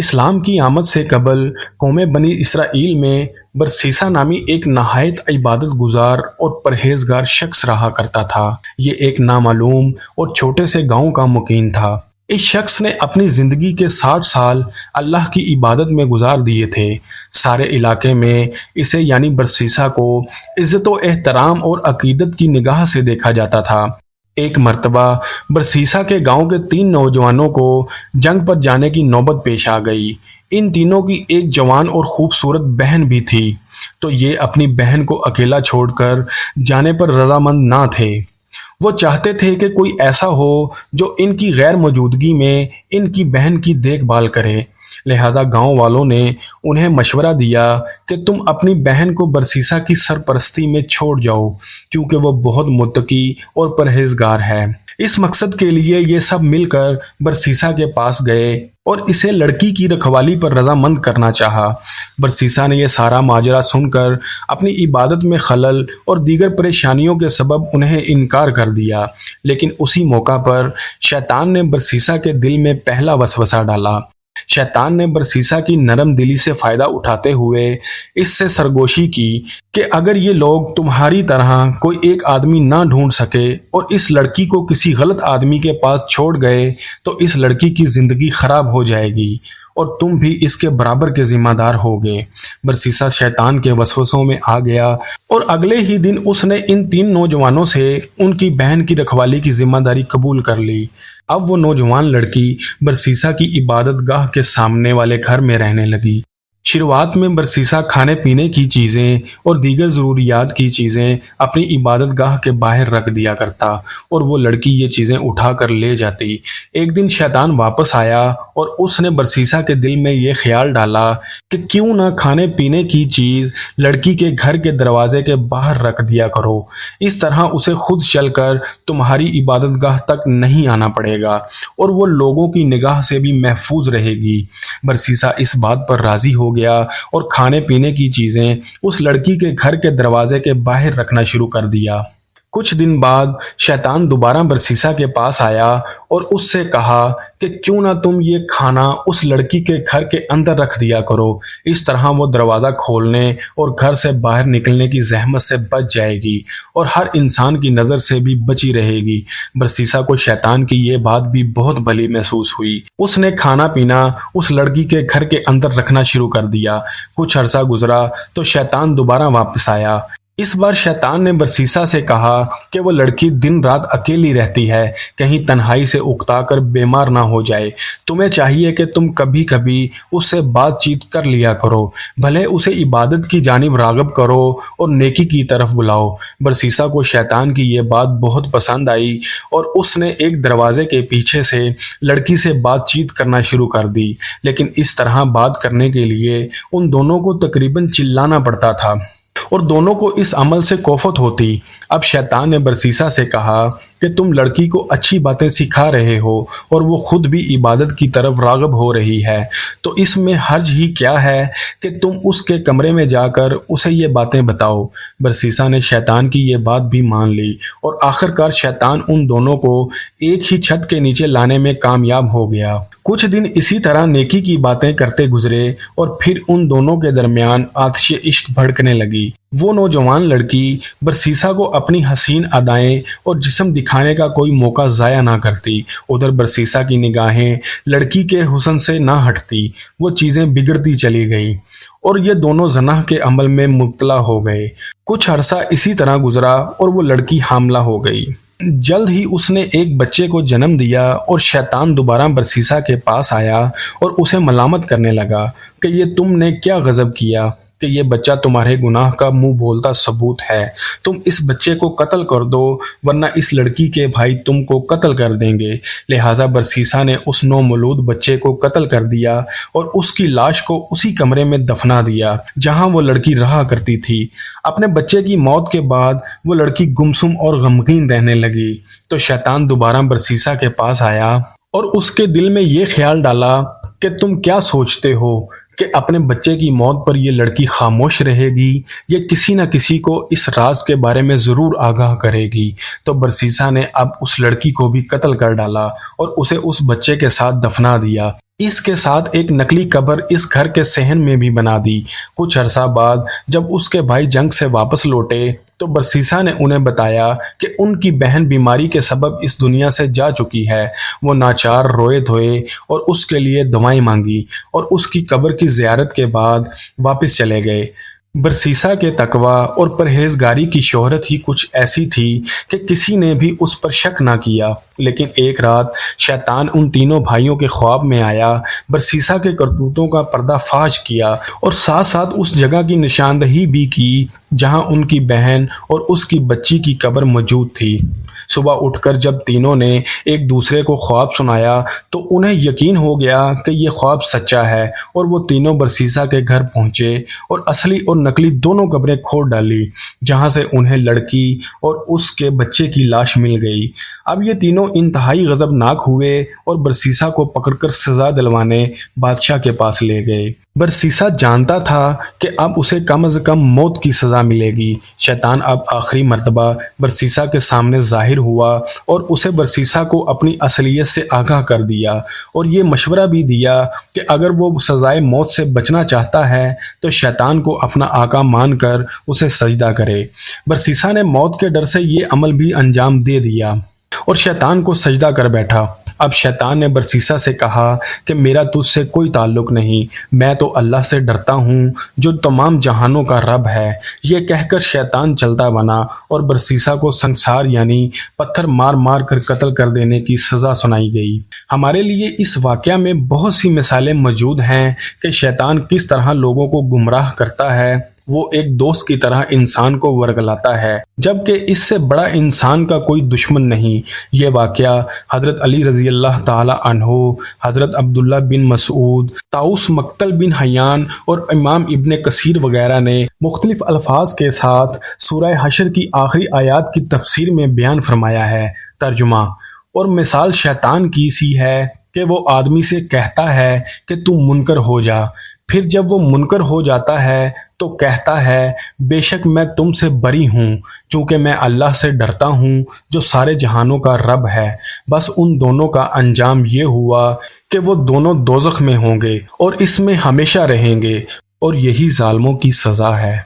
اسلام کی آمد سے قبل قوم بنی اسرائیل میں برسیسا نامی ایک نہایت عبادت گزار اور پرہیزگار شخص رہا کرتا تھا۔ یہ ایک نامعلوم اور چھوٹے سے گاؤں کا مکین تھا۔ اس شخص نے اپنی زندگی کے 60 سال اللہ کی عبادت میں گزار دیے تھے۔ سارے علاقے میں اسے یعنی برسیسا کو عزت و احترام اور عقیدت کی نگاہ سے دیکھا جاتا تھا۔ ایک مرتبہ برسیسا کے گاؤں کے 3 نوجوانوں کو جنگ پر جانے کی نوبت پیش آ گئی۔ ان تینوں کی ایک جوان اور خوبصورت بہن بھی تھی، تو یہ اپنی بہن کو اکیلا چھوڑ کر جانے پر رضامند نہ تھے۔ وہ چاہتے تھے کہ کوئی ایسا ہو جو ان کی غیر موجودگی میں ان کی بہن کی دیکھ بھال کرے۔ لہٰذا گاؤں والوں نے انہیں مشورہ دیا کہ تم اپنی بہن کو برسیسا کی سرپرستی میں چھوڑ جاؤ، کیونکہ وہ بہت متقی اور پرہیزگار ہے۔ اس مقصد کے لیے یہ سب مل کر برسیسا کے پاس گئے اور اسے لڑکی کی رکھوالی پر رضامند کرنا چاہا۔ برسیسا نے یہ سارا ماجرا سن کر اپنی عبادت میں خلل اور دیگر پریشانیوں کے سبب انہیں انکار کر دیا، لیکن اسی موقع پر شیطان نے برسیسا کے دل میں پہلا وسوسہ ڈالا۔ شیطان نے برسیسا کی نرم دلی سے فائدہ اٹھاتے ہوئے اس سے سرگوشی کی کہ اگر یہ لوگ تمہاری طرح کوئی ایک آدمی نہ ڈھونڈ سکے اور اس لڑکی کو کسی غلط آدمی کے پاس چھوڑ گئے تو اس لڑکی کی زندگی خراب ہو جائے گی اور تم بھی اس کے برابر کے ذمہ دار ہوگے۔ برسیسا شیطان کے وسوسوں میں آ گیا اور اگلے ہی دن اس نے ان 3 نوجوانوں سے ان کی بہن کی رکھوالی کی ذمہ داری قبول کر لی۔ اب وہ نوجوان لڑکی برسیسا کی عبادت گاہ کے سامنے والے گھر میں رہنے لگی۔ شروعات میں برسیسا کھانے پینے کی چیزیں اور دیگر ضروریات کی چیزیں اپنی عبادت گاہ کے باہر رکھ دیا کرتا اور وہ لڑکی یہ چیزیں اٹھا کر لے جاتی۔ ایک دن شیطان واپس آیا اور اس نے برسیسا کے دل میں یہ خیال ڈالا کہ کیوں نہ کھانے پینے کی چیز لڑکی کے گھر کے دروازے کے باہر رکھ دیا کرو، اس طرح اسے خود چل کر تمہاری عبادت گاہ تک نہیں آنا پڑے گا اور وہ لوگوں کی نگاہ سے بھی محفوظ رہے گی۔ برسیسا اس بات پر راضی ہو گیا اور کھانے پینے کی چیزیں اس لڑکی کے گھر کے دروازے کے باہر رکھنا شروع کر دیا۔ کچھ دن بعد شیطان دوبارہ برسیسا کے پاس آیا اور اس سے کہا کہ کیوں نہ تم یہ کھانا اس لڑکی کے گھر کے اندر رکھ دیا کرو، اس طرح وہ دروازہ کھولنے اور گھر سے باہر نکلنے کی زحمت سے بچ جائے گی اور ہر انسان کی نظر سے بھی بچی رہے گی۔ برسیسا کو شیطان کی یہ بات بھی بہت بھلی محسوس ہوئی۔ اس نے کھانا پینا اس لڑکی کے گھر کے اندر رکھنا شروع کر دیا۔ کچھ عرصہ گزرا تو شیطان دوبارہ واپس آیا۔ اس بار شیطان نے برسیسا سے کہا کہ وہ لڑکی دن رات اکیلی رہتی ہے، کہیں تنہائی سے اکتا کر بیمار نہ ہو جائے۔ تمہیں چاہیے کہ تم کبھی کبھی اس سے بات چیت کر لیا کرو، بھلے اسے عبادت کی جانب راغب کرو اور نیکی کی طرف بلاؤ۔ برسیسا کو شیطان کی یہ بات بہت پسند آئی اور اس نے ایک دروازے کے پیچھے سے لڑکی سے بات چیت کرنا شروع کر دی، لیکن اس طرح بات کرنے کے لیے ان دونوں کو تقریباً چلانا پڑتا تھا اور دونوں کو اس عمل سے کوفت ہوتی۔ اب شیطان نے برسیسا سے کہا کہ تم لڑکی کو اچھی باتیں سکھا رہے ہو اور وہ خود بھی عبادت کی طرف راغب ہو رہی ہے، تو اس میں حرج ہی کیا ہے کہ تم اس کے کمرے میں جا کر اسے یہ باتیں بتاؤ۔ برسیسا نے شیطان کی یہ بات بھی مان لی اور آخرکار شیطان ان دونوں کو ایک ہی چھت کے نیچے لانے میں کامیاب ہو گیا۔ کچھ دن اسی طرح نیکی کی باتیں کرتے گزرے اور پھر ان دونوں کے درمیان آتش عشق بھڑکنے لگی۔ وہ نوجوان لڑکی برسیسا کو اپنی حسین ادائیں اور جسم دکھانے کا کوئی موقع ضائع نہ کرتی۔ ادھر برسیسا کی نگاہیں لڑکی کے حسن سے نہ ہٹتی۔ وہ چیزیں بگڑتی چلی گئیں اور یہ دونوں زنا کے عمل میں مبتلا ہو گئے۔ کچھ عرصہ اسی طرح گزرا اور وہ لڑکی حاملہ ہو گئی۔ جلد ہی اس نے ایک بچے کو جنم دیا اور شیطان دوبارہ برسیسا کے پاس آیا اور اسے ملامت کرنے لگا کہ یہ تم نے کیا غضب کیا کہ یہ بچہ تمہارے گناہ کا منہ بولتا ثبوت ہے۔ تم اس بچے کو قتل کر دو ورنہ اس لڑکی کے بھائی تم کو قتل کر دیں گے۔ لہٰذا برسیسا نے اس نومولود بچے کو قتل کر دیا اور اس کی لاش کو اسی کمرے میں دفنا دیا جہاں وہ لڑکی رہا کرتی تھی۔ اپنے بچے کی موت کے بعد وہ لڑکی گمسم اور غمگین رہنے لگی تو شیطان دوبارہ برسیسا کے پاس آیا اور اس کے دل میں یہ خیال ڈالا کہ تم کیا سوچتے ہو کہ اپنے بچے کی موت پر یہ لڑکی خاموش رہے گی یا کسی نہ کسی کو اس راز کے بارے میں ضرور آگاہ کرے گی۔ تو برسیسا نے اب اس لڑکی کو بھی قتل کر ڈالا اور اسے اس بچے کے ساتھ دفنا دیا۔ اس کے ساتھ ایک نقلی قبر اس گھر کے صحن میں بھی بنا دی۔ کچھ عرصہ بعد جب اس کے بھائی جنگ سے واپس لوٹے تو برسیسا نے انہیں بتایا کہ ان کی بہن بیماری کے سبب اس دنیا سے جا چکی ہے۔ وہ ناچار روئے دھوئے اور اس کے لیے دعائیں مانگی اور اس کی قبر کی زیارت کے بعد واپس چلے گئے۔ برسیسا کے تقوی اور پرہیزگاری کی شہرت ہی کچھ ایسی تھی کہ کسی نے بھی اس پر شک نہ کیا۔ لیکن ایک رات شیطان ان تینوں بھائیوں کے خواب میں آیا، برسیسا کے کرتوتوں کا پردہ فاش کیا اور ساتھ ساتھ اس جگہ کی نشاندہی بھی کی جہاں ان کی بہن اور اس کی بچی کی قبر موجود تھی۔ صبح اٹھ کر جب تینوں نے ایک دوسرے کو خواب سنایا تو انہیں یقین ہو گیا کہ یہ خواب سچا ہے، اور وہ تینوں برسیسا کے گھر پہنچے اور اصلی اور نقلی دونوں قبریں کھود ڈالی، جہاں سے انہیں لڑکی اور اس کے بچے کی لاش مل گئی۔ اب یہ تینوں انتہائی غضبناک ہوئے اور برسیسا کو پکڑ کر سزا دلوانے بادشاہ کے پاس لے گئے۔ برسیسا جانتا تھا کہ اب اسے کم از کم موت کی سزا ملے گی۔ شیطان اب آخری مرتبہ برسیسا کے سامنے ظاہر ہوا اور اسے برسیسا کو اپنی اصلیت سے آگاہ کر دیا اور یہ مشورہ بھی دیا کہ اگر وہ سزائے موت سے بچنا چاہتا ہے تو شیطان کو اپنا آقا مان کر اسے سجدہ کرے۔ برسیسا نے موت کے ڈر سے یہ عمل بھی انجام دے دیا اور شیطان کو سجدہ کر بیٹھا۔ اب شیطان نے برسیسا سے کہا کہ میرا تجھ سے کوئی تعلق نہیں، میں تو اللہ سے ڈرتا ہوں جو تمام جہانوں کا رب ہے۔ یہ کہہ کر شیطان چلتا بنا اور برسیسا کو سنسار یعنی پتھر مار مار کر قتل کر دینے کی سزا سنائی گئی۔ ہمارے لیے اس واقعہ میں بہت سی مثالیں موجود ہیں کہ شیطان کس طرح لوگوں کو گمراہ کرتا ہے۔ وہ ایک دوست کی طرح انسان کو ورگلاتا ہے، جبکہ اس سے بڑا انسان کا کوئی دشمن نہیں۔ یہ واقعہ حضرت علی رضی اللہ تعالی عنہ، حضرت عبداللہ بن مسعود، طاؤس مقتل بن حیان اور امام ابن کثیر وغیرہ نے مختلف الفاظ کے ساتھ سورہ حشر کی آخری آیات کی تفسیر میں بیان فرمایا ہے۔ ترجمہ اور مثال شیطان کی سی ہے کہ وہ آدمی سے کہتا ہے کہ تم منکر ہو جا، پھر جب وہ منکر ہو جاتا ہے تو کہتا ہے بے شک میں تم سے بری ہوں، چونکہ میں اللہ سے ڈرتا ہوں جو سارے جہانوں کا رب ہے۔ بس ان دونوں کا انجام یہ ہوا کہ وہ دونوں دوزخ میں ہوں گے اور اس میں ہمیشہ رہیں گے، اور یہی ظالموں کی سزا ہے۔